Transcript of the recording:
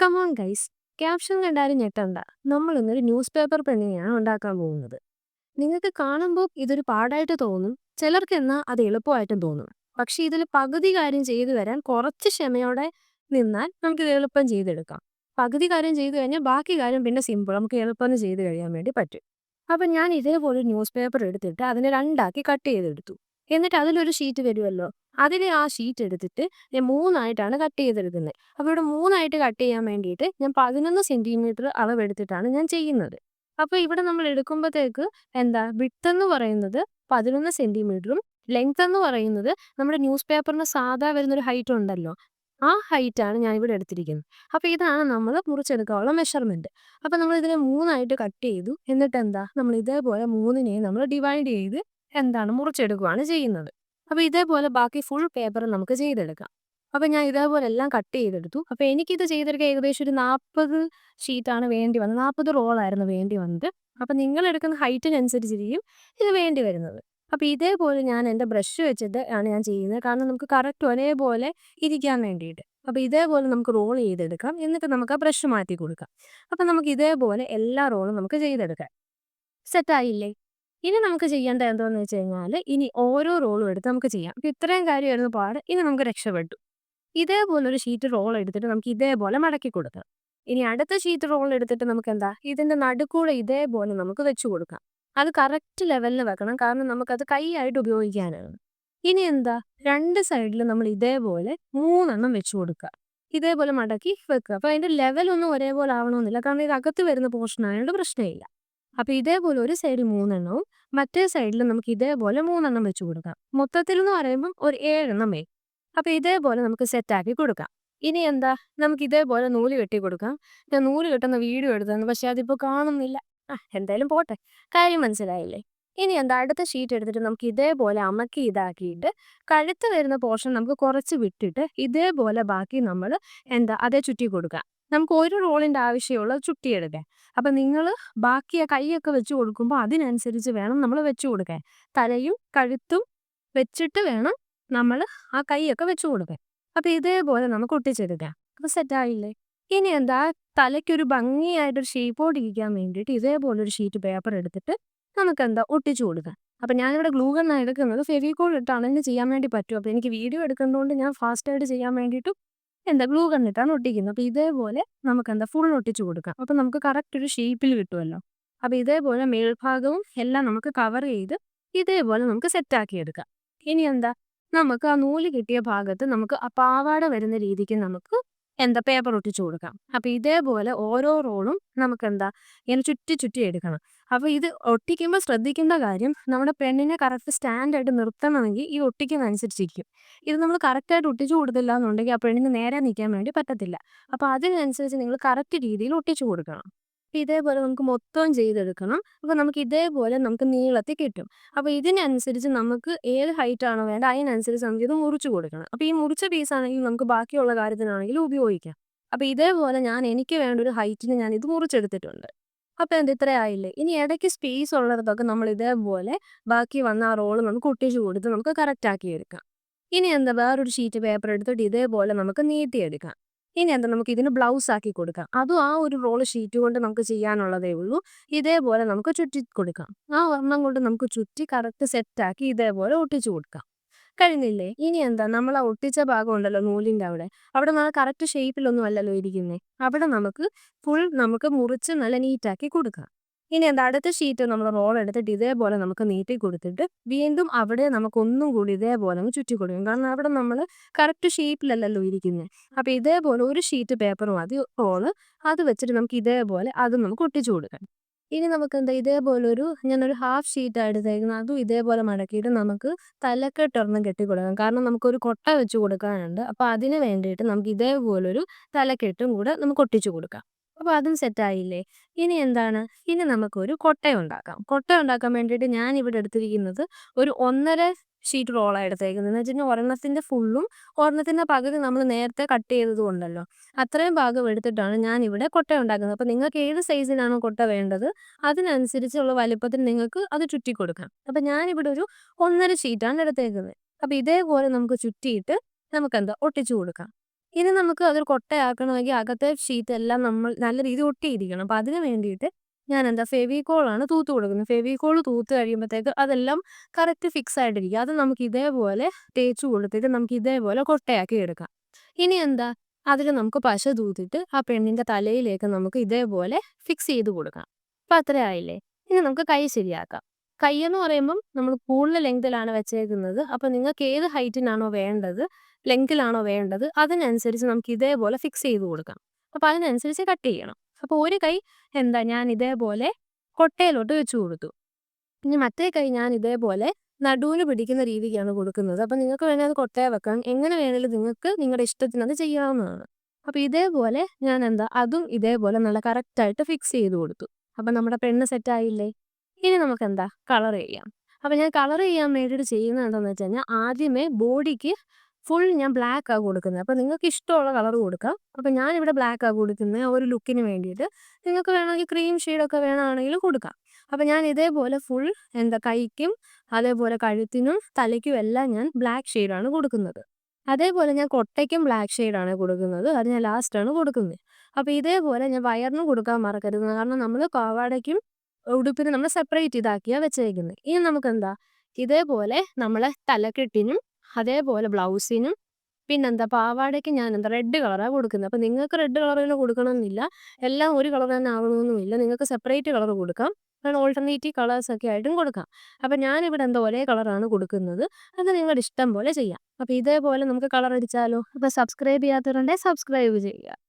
Come on guys, caption കണ്ടാലും ഞെട്ടണ്ട. നമ്മൾ ഇന്നൊരു ന്യൂസ് പേപ്പർ പെണ്ണിനെയാണ് ഉണ്ടാക്കാൻ പോകുന്നത്. നിങ്ങൾക്ക് കാണുമ്പോൾ ഇതൊരു പാടായിട്ട് തോന്നും, ചിലർക്ക് എന്നാൽ അത് എളുപ്പമായിട്ടും തോന്നും. പക്ഷേ ഇതിൽ പകുതി കാര്യം ചെയ്തു വരാൻ കുറച്ച് ക്ഷമയോടെ നിന്നാൽ നമുക്കിത് എളുപ്പം ചെയ്തെടുക്കാം. പകുതി കാര്യം ചെയ്തു കഴിഞ്ഞാൽ ബാക്കി കാര്യം പിന്നെ സിമ്പിൾ, നമുക്ക് എളുപ്പം ചെയ്ത് കഴിയാൻ വേണ്ടി പറ്റും. അപ്പം ഞാൻ ഇതേപോലെ ന്യൂസ് പേപ്പർ എടുത്തിട്ട് അതിനെ രണ്ടാക്കി കട്ട് ചെയ്തെടുത്തു. എന്നിട്ട് അതിലൊരു ഷീറ്റ് വരുമല്ലോ, അതിലെ ആ ഷീറ്റ് എടുത്തിട്ട് ഞാൻ മൂന്നായിട്ടാണ് കട്ട് ചെയ്തെടുക്കുന്നത്. അപ്പോൾ ഇവിടെ മൂന്നായിട്ട് കട്ട് ചെയ്യാൻ വേണ്ടിയിട്ട് ഞാൻ 11 സെന്റിമീറ്റർ അളവെടുത്തിട്ടാണ് ഞാൻ ചെയ്യുന്നത്. അപ്പോൾ ഇവിടെ നമ്മൾ എടുക്കുമ്പോഴത്തേക്ക് വിഡ്ത്ത് എന്ന് പറയുന്നത് 11 സെന്റിമീറ്ററും ലെങ്ത് എന്ന് പറയുന്നത് നമ്മുടെ ന്യൂസ് പേപ്പറിന് സാധാ വരുന്നൊരു ഹൈറ്റ് ഉണ്ടല്ലോ, ആ ഹൈറ്റാണ് ഞാൻ ഇവിടെ എടുത്തിരിക്കുന്നത്. അപ്പോൾ ഇതാണ് നമ്മൾ മുറിച്ചെടുക്കാനുള്ള മെഷർമെൻറ്റ്. അപ്പോൾ നമ്മൾ ഇതിനെ മൂന്നായിട്ട് കട്ട് ചെയ്തു. എന്നിട്ട് നമ്മൾ ഇതേപോലെ മൂന്നിനെയും നമ്മൾ ഡിവൈഡ് ചെയ്ത് മുറിച്ചെടുക്കുകയാണ് ചെയ്യുന്നത്. അപ്പോൾ ഇതേപോലെ ബാക്കി ഫുൾ പേപ്പർ നമുക്ക് ചെയ്തെടുക്കാം. അപ്പോൾ ഞാൻ ഇതേപോലെ എല്ലാം കട്ട് ചെയ്തെടുത്തു. അപ്പോൾ എനിക്കിത് ചെയ്തെടുക്കാൻ ഏകദേശം ഒരു 40 ഷീറ്റാണ് വേണ്ടി വന്നത്. 40 റോളായിരുന്നു വേണ്ടി വന്നത്. അപ്പോൾ നിങ്ങൾ എടുക്കുന്ന ഹൈറ്റിനനുസരിച്ചിരിക്കും ഇത് വേണ്ടി വരുന്നത്. അപ്പോൾ ഇതേപോലെ ഞാൻ എൻ്റെ ബ്രഷ് വെച്ചിട്ട് ആണ് ഞാൻ ചെയ്യുന്നത്. കാരണം നമുക്ക് കറക്റ്റ് ഒരേപോലെ ഇരിക്കാൻ വേണ്ടിയിട്ട്. അപ്പോൾ ഇതേപോലെ നമുക്ക് റോൾ ചെയ്തെടുക്കാം. എന്നിട്ട് നമുക്ക് ആ ബ്രഷ് മാറ്റി കൊടുക്കാം. അപ്പോൾ നമുക്ക് ഇതേപോലെ എല്ലാ റോളും നമുക്ക് ചെയ്തെടുക്കാം. സെറ്റായില്ലേ? ഇനി നമുക്ക് ചെയ്യേണ്ട എന്താന്ന് വെച്ച് കഴിഞ്ഞാൽ, ഇനി ഓരോ റോളും എടുത്ത് നമുക്ക് ചെയ്യാം. അപ്പോൾ ഇത്രയും കാര്യമായിരുന്നു പാട്. ഇനി നമുക്ക് രക്ഷപ്പെട്ടു. ഇതേപോലൊരു ഷീറ്റ് റോൾ എടുത്തിട്ട് നമുക്ക് ഇതേപോലെ മടക്കി കൊടുക്കാം. ഇനി അടുത്ത ഷീറ്റ് റോൾ എടുത്തിട്ട് നമുക്ക് ഇതിന്റെ നടുക്കൂടെ ഇതേപോലെ നമുക്ക് വെച്ച് കൊടുക്കാം. അത് കറക്റ്റ് ലെവലിൽ വെക്കണം, കാരണം നമുക്കത് കൈയായിട്ട് ഉപയോഗിക്കാനാണ്. ഇനി രണ്ട് സൈഡിലും നമ്മൾ ഇതേപോലെ 3 വെച്ച് കൊടുക്കുക. ഇതേപോലെ മടക്കി വെക്കുക. അപ്പോൾ അതിന്റെ ലെവലൊന്നും ഒരേപോലെ ആവണമെന്നില്ല, കാരണം ഇത് അകത്ത് വരുന്ന പോർഷൻ ആയതുകൊണ്ട് പ്രശ്നമില്ല. അപ്പോൾ ഇതേപോലെ ഒരു സൈഡ് 3 മറ്റേ സൈഡിൽ നമുക്ക് ഇതേപോലെ 3 വെച്ച് കൊടുക്കാം. മൊത്തത്തിൽ എന്ന് പറയുമ്പോൾ ഒരു 7 വരും. അപ്പോൾ ഇതേപോലെ നമുക്ക് സെറ്റാക്കി കൊടുക്കാം. ഇനി നമുക്ക് ഇതേപോലെ നൂല് കെട്ടി കൊടുക്കാം. ഞാൻ നൂല് കെട്ടുന്ന വീഡിയോ എടുത്തതാണ്, പക്ഷെ അതിപ്പോൾ കാണുന്നില്ല. എന്തായാലും പോട്ടെ, കാര്യം മനസ്സിലായില്ലേ? ഇനി അടുത്ത ഷീറ്റ് എടുത്തിട്ട് നമുക്ക് ഇതേപോലെ അമക്കി ഇതാക്കിയിട്ട് കഴുത്ത് വരുന്ന പോർഷൻ നമുക്ക് കുറച്ച് വിട്ടിട്ട് ഇതേപോലെ ബാക്കി നമ്മൾ അതേ ചുറ്റി കൊടുക്കാം. നമുക്ക് ഒരു റോളിൻ്റെ ആവശ്യമുള്ള ചുറ്റിയെടുക്കാൻ. അപ്പം നിങ്ങൾ ബാക്കി ആ കൈയൊക്കെ വെച്ച് കൊടുക്കുമ്പോൾ അതിനനുസരിച്ച് വേണം നമ്മൾ വെച്ച് കൊടുക്കാൻ. തലയും കഴുത്തും വെച്ചിട്ട് വേണം നമ്മൾ ആ കൈയൊക്കെ വെച്ച് കൊടുക്കാൻ. അപ്പം ഇതേപോലെ നമുക്ക് ഒട്ടിച്ചെടുക്കാം. അപ്പം സെറ്റായില്ലേ? ഇനി തലയ്ക്കൊരു ഭംഗിയായിട്ടൊരു ഷേപ്പോട് ഇരിക്കാൻ വേണ്ടിയിട്ട് ഇതേപോലെ ഒരു ഷീറ്റ് പേപ്പർ എടുത്തിട്ട് നമുക്ക് ഒട്ടിച്ചു കൊടുക്കാം. അപ്പം ഞാനിവിടെ ഗ്ലൂ ഗണ്ണാണ് എടുക്കുന്നത്. ഫെവിക്കോൾ ഇട്ടാണ് ഇതിന് ചെയ്യാൻ വേണ്ടി പറ്റും. അപ്പോൾ എനിക്ക് വീഡിയോ എടുക്കുന്നതുകൊണ്ട് ഞാൻ ഫാസ്റ്റായിട്ട് ചെയ്യാൻ വേണ്ടിയിട്ടും ഗ്ലൂ ഗണ്ണിട്ടാണ് ഒട്ടിക്കുന്നത്. അപ്പോൾ ഇതേപോലെ നമുക്ക് ഫുൾ ഒട്ടിച്ചു കൊടുക്കാം. അപ്പം നമുക്ക് കറക്റ്റ് ഒരു ഷേപ്പിൽ കിട്ടുമല്ലോ. അപ്പോൾ ഇതേപോലെ മേൽഭാഗവും എല്ലാം നമുക്ക് കവർ ചെയ്ത് ഇതേപോലെ നമുക്ക് സെറ്റാക്കി എടുക്കാം. ഇനി നമുക്ക് ആ നൂല് കിട്ടിയ ഭാഗത്ത് നമുക്ക് ആ പാവാട വരുന്ന രീതിക്ക് നമുക്ക് പേപ്പർ ഒട്ടിച്ചു കൊടുക്കാം. അപ്പോൾ ഇതേപോലെ ഓരോ റോളും നമുക്ക് ഇങ്ങനെ ചുറ്റി ചുറ്റി എടുക്കണം. അപ്പോൾ ഇത് ഒട്ടിക്കുമ്പോൾ ശ്രദ്ധിക്കേണ്ട കാര്യം, നമ്മുടെ പെണ്ണിനെ കറക്റ്റ് സ്റ്റാൻഡായിട്ട് നിർത്തണമെങ്കിൽ ഈ ഒട്ടിക്കുന്നതനുസരിച്ചിരിക്കും. ഇത് നമ്മൾ കറക്റ്റായിട്ട് ഒട്ടിച്ചു കൊടുത്തില്ല എന്നുണ്ടെങ്കിൽ ആ പെണ്ണിന് നേരെ നിൽക്കാൻ വേണ്ടി പറ്റത്തില്ല. അപ്പോൾ അതിനനുസരിച്ച് നിങ്ങൾ കറക്റ്റ് രീതിയിൽ ഒട്ടിച്ചു കൊടുക്കണം. ഇതേപോലെ നമുക്ക് മൊത്തം ചെയ്തെടുക്കണം. അപ്പോൾ നമുക്ക് ഇതേപോലെ നമുക്ക് നീളത്തിൽ കിട്ടും. അപ്പോൾ ഇതിനനുസരിച്ച് നമുക്ക് ഏത് ഹൈറ്റ് ആണോ വേണ്ടത് അതിനനുസരിച്ച് നമുക്കിത് മുറിച്ച് കൊടുക്കണം. അപ്പോൾ ഈ മുറിച്ച പീസാണെങ്കിൽ നമുക്ക് ബാക്കിയുള്ള കാര്യത്തിനാണെങ്കിലും ഉപയോഗിക്കാം. അപ്പോൾ ഇതേപോലെ എനിക്ക് വേണ്ട ഒരു ഹൈറ്റിന് ഞാൻ ഇത് മുറിച്ചെടുത്തിട്ടുണ്ട്. അപ്പോൾ ഇത്രയായില്ലേ? ഇനി ഇടയ്ക്ക് സ്പേസ് ഉള്ളിടത്തൊക്കെ നമ്മൾ ഇതേപോലെ ബാക്കി വന്ന ആ റോള് നമുക്ക് ഒട്ടിച്ചു കൊടുത്ത് നമുക്ക് കറക്റ്റ് ആക്കി എടുക്കാം. ഇനി വേറൊരു ഷീറ്റ് പേപ്പർ എടുത്തിട്ട് ഇതേപോലെ നമുക്ക് നീട്ടിയെടുക്കാം. ഇനി നമുക്ക് ഇതിന് ബ്ലൗസ് ആക്കി കൊടുക്കാം. അതും ആ ഒരു റോള് ഷീറ്റ് കൊണ്ട് നമുക്ക് ചെയ്യാനുള്ളതേ ഉള്ളൂ. ഇതേപോലെ നമുക്ക് ചുറ്റി കൊടുക്കാം. ആ ഒരെണ്ണം കൊണ്ട് നമുക്ക് ചുറ്റി കറക്റ്റ് സെറ്റാക്കി ഇതേപോലെ ഒട്ടിച്ചു കൊടുക്കാം. കഴിഞ്ഞില്ലേ? ഇനി നമ്മൾ ആ ഒട്ടിച്ച ഭാഗം ഉണ്ടല്ലോ നൂലിൻ്റെ അവിടെ നമ്മൾ കറക്റ്റ് ഷേപ്പിലൊന്നും അല്ലല്ലോ ഇരിക്കുന്നത്. അവിടെ നമുക്ക് ഫുൾ നമുക്ക് മുറിച്ച് നല്ല നീറ്റാക്കി കൊടുക്കാം. ഇനി അടുത്ത ഷീറ്റ് നമ്മൾ റോൾ എടുത്തിട്ട് ഇതേപോലെ നമുക്ക് നീട്ടി കൊടുത്തിട്ട് വീണ്ടും അവിടെ നമുക്ക് ഒന്നും കൂടി ഇതേപോലെ അങ്ങ് ചുറ്റി കൊടുക്കും. കാരണം അവിടെ നമ്മൾ കറക്റ്റ് ഷേപ്പിലല്ലല്ലോ ഇരിക്കുന്നത്. അപ്പോൾ ഇതേപോലെ ഒരു ഷീറ്റ് പേപ്പർ മതി റോള്. അത് വെച്ചിട്ട് നമുക്ക് ഇതേപോലെ അത് നമുക്ക് ഒട്ടിച്ചു കൊടുക്കാം. ഇനി നമുക്ക് ഇതേപോലൊരു ഞാനൊരു ഹാഫ് ഷീറ്റാണ് എടുത്തേക്കുന്നത്. അതും ഇതേപോലെ മടക്കിയിട്ട് നമുക്ക് തലക്കെട്ടൊരെണ്ണം കെട്ടിക്കൊടുക്കാം. കാരണം നമുക്കൊരു കൊട്ട വെച്ച് കൊടുക്കാനുണ്ട്. അപ്പോൾ അതിന് വേണ്ടിയിട്ട് നമുക്ക് ഇതേപോലൊരു തലക്കെട്ടും കൂടെ നമുക്ക് ഒട്ടിച്ചു കൊടുക്കാം. അപ്പോൾ അതും സെറ്റായില്ലേ? ഇനി ഇനി നമുക്കൊരു കൊട്ട ഉണ്ടാക്കാം. കൊട്ട ഉണ്ടാക്കാൻ വേണ്ടിയിട്ട് ഞാനിവിടെ എടുത്തിരിക്കുന്നത് ഒരു 1.5 ഷീറ്റ് റോളാണ് എടുത്തേക്കുന്നത്. എന്ന് വെച്ച് കഴിഞ്ഞാൽ ഒരെണ്ണത്തിൻ്റെ ഫുള്ളും ഒരെണ്ണത്തിൻ്റെ പകുതി നമ്മൾ നേരത്തെ കട്ട് ചെയ്തത് കൊണ്ടല്ലോ, അത്രയും ഭാഗം എടുത്തിട്ടാണ് ഞാനിവിടെ കൊട്ട ഉണ്ടാക്കുന്നത്. അപ്പോൾ നിങ്ങൾക്ക് ഏത് സൈസിലാണോ കൊട്ട വേണ്ടത് അതിനനുസരിച്ചുള്ള വലിപ്പത്തിൽ നിങ്ങൾക്ക് അത് ചുറ്റി കൊടുക്കാം. അപ്പോൾ ഞാനിവിടെ ഒരു 1.5 ഷീറ്റാണ് എടുത്തേക്കുന്നത്. അപ്പോൾ ഇതേപോലെ നമുക്ക് ചുറ്റിയിട്ട് നമുക്ക് ഒട്ടിച്ചു കൊടുക്കാം. ഇനി നമുക്ക് അതൊരു കൊട്ടയാക്കണമെങ്കിൽ അകത്തെ ഷീറ്റ് എല്ലാം നമ്മൾ നല്ല രീതിയിൽ ഒട്ടിയിരിക്കണം. അപ്പൊ അതിന് വേണ്ടിയിട്ട് ഞാൻ എന്താ ഫെവിക്കോളാണ് തൂത്ത് കൊടുക്കുന്നത്. ഫെവിക്കോൾ തൂത്ത് കഴിയുമ്പോഴത്തേക്ക് അതെല്ലാം കറക്റ്റ് ഫിക്സ് ആയിട്ടിരിക്കും. അത് നമുക്ക് ഇതേപോലെ തേച്ച് കൊടുത്തിട്ട് നമുക്ക് ഇതേപോലെ കൊട്ടയാക്കി എടുക്കാം. ഇനി എന്താ അതിൽ നമുക്ക് പശ തൂത്തിട്ട് ആ പെണ്ണിന്റെ തലയിലേക്ക് നമുക്ക് ഇതേപോലെ ഫിക്സ് ചെയ്ത് കൊടുക്കാം. അപ്പൊ അത്രയായില്ലേ. ഇനി നമുക്ക് കൈ ശരിയാക്കാം. കൈയെന്ന് പറയുമ്പം നമ്മൾ കൂടുതൽ ലെങ്തിലാണ് വെച്ചേക്കുന്നത്. അപ്പൊ നിങ്ങൾക്ക് ഏത് ഹൈറ്റിനാണോ വേണ്ടത്, ലെങ്തിലാണോ വേണ്ടത്, അതിനനുസരിച്ച് നമുക്ക് ഇതേപോലെ ഫിക്സ് ചെയ്ത് കൊടുക്കാം. അപ്പൊ അതിനനുസരിച്ച് കട്ട് ചെയ്യണം. അപ്പൊ ഒരു കൈ എന്താ ഞാൻ ഇതേപോലെ കൊട്ടയിലോട്ട് വെച്ച് കൊടുത്തു. ഇനി മറ്റേ കൈ ഞാൻ ഇതേപോലെ നടുവിന് പിടിക്കുന്ന രീതിക്കാണ് കൊടുക്കുന്നത്. അപ്പൊ നിങ്ങൾക്ക് വേണേൽ അത് കൊട്ടയിൽ വെക്കാം. എങ്ങനെ വേണേലും നിങ്ങൾക്ക് നിങ്ങളുടെ ഇഷ്ടത്തിന് അത് ചെയ്യാവുന്നതാണ്. അപ്പൊ ഇതേപോലെ ഞാൻ എന്താ അതും ഇതേപോലെ നല്ല കറക്റ്റായിട്ട് ഫിക്സ് ചെയ്ത് കൊടുത്തു. അപ്പൊ നമ്മുടെ പെണ്ണ് സെറ്റായില്ലേ. ഇനി നമുക്ക് എന്താ കളർ ചെയ്യാം. അപ്പൊ ഞാൻ കളർ ചെയ്യാൻ വേണ്ടിയിട്ട് ചെയ്യുന്നത് എന്താണെന്ന് വെച്ച് കഴിഞ്ഞാൽ ആദ്യമേ ബോഡിക്ക് ഫുൾ ഞാൻ ബ്ലാക്കാണ് കൊടുക്കുന്നത്. അപ്പൊ നിങ്ങൾക്ക് ഇഷ്ടമുള്ള കളർ കൊടുക്കാം. അപ്പൊ ഞാനിവിടെ ബ്ലാക്കാണ് കൊടുക്കുന്നത് ഒരു ലുക്കിന് വേണ്ടിയിട്ട്. നിങ്ങൾക്ക് വേണമെങ്കിൽ ക്രീം ഷെയ്ഡൊക്കെ വേണമെങ്കിലും കൊടുക്കാം. അപ്പൊ ഞാൻ ഇതേപോലെ ഫുൾ എന്താ കൈക്കും അതേപോലെ കഴുത്തിനും തലയ്ക്കും എല്ലാം ഞാൻ ബ്ലാക്ക് ഷെയ്ഡാണ് കൊടുക്കുന്നത്. അതേപോലെ ഞാൻ കൊട്ടയ്ക്കും ബ്ലാക്ക് ഷെയ്ഡാണ് കൊടുക്കുന്നത്. അത് ഞാൻ ലാസ്റ്റാണ് കൊടുക്കുന്നത്. അപ്പൊ ഇതേപോലെ ഞാൻ വയറിനും കൊടുക്കാൻ മറക്കരുത്. കാരണം നമ്മൾ പാവാടയ്ക്കും ഉടുപ്പിനും നമ്മൾ സെപ്പറേറ്റ് ഇതാക്കിയാണ് വെച്ചേക്കുന്നത്. ഇനി നമുക്കെന്താ ഇതേപോലെ നമ്മളെ തലക്കെട്ടിനും അതേപോലെ ബ്ലൗസിനും പിന്നെന്താ പാവാടയ്ക്ക് ഞാൻ എന്താ റെഡ് കളറാണ് കൊടുക്കുന്നത്. അപ്പൊ നിങ്ങൾക്ക് റെഡ് കളർ തന്നെ കൊടുക്കണമെന്നില്ല. എല്ലാം ഒരു കളർ തന്നെ ആകണമെന്നുമില്ല. നിങ്ങൾക്ക് സെപ്പറേറ്റ് കളർ കൊടുക്കാം. അങ്ങനെ ഓൾട്ടർനേറ്റീവ് കളേഴ്സ് ഒക്കെ ആയിട്ടും കൊടുക്കാം. അപ്പൊ ഞാനിവിടെ എന്താ ഒരേ കളറാണ് കൊടുക്കുന്നത്. അത് നിങ്ങളുടെ ഇഷ്ടം പോലെ ചെയ്യാം. അപ്പൊ ഇതേപോലെ നമുക്ക് കളർ അടിച്ചാലോ. അപ്പൊ സബ്സ്ക്രൈബ് ചെയ്യാത്തവരുണ്ടെങ്കിൽ സബ്സ്ക്രൈബ് ചെയ്യുക.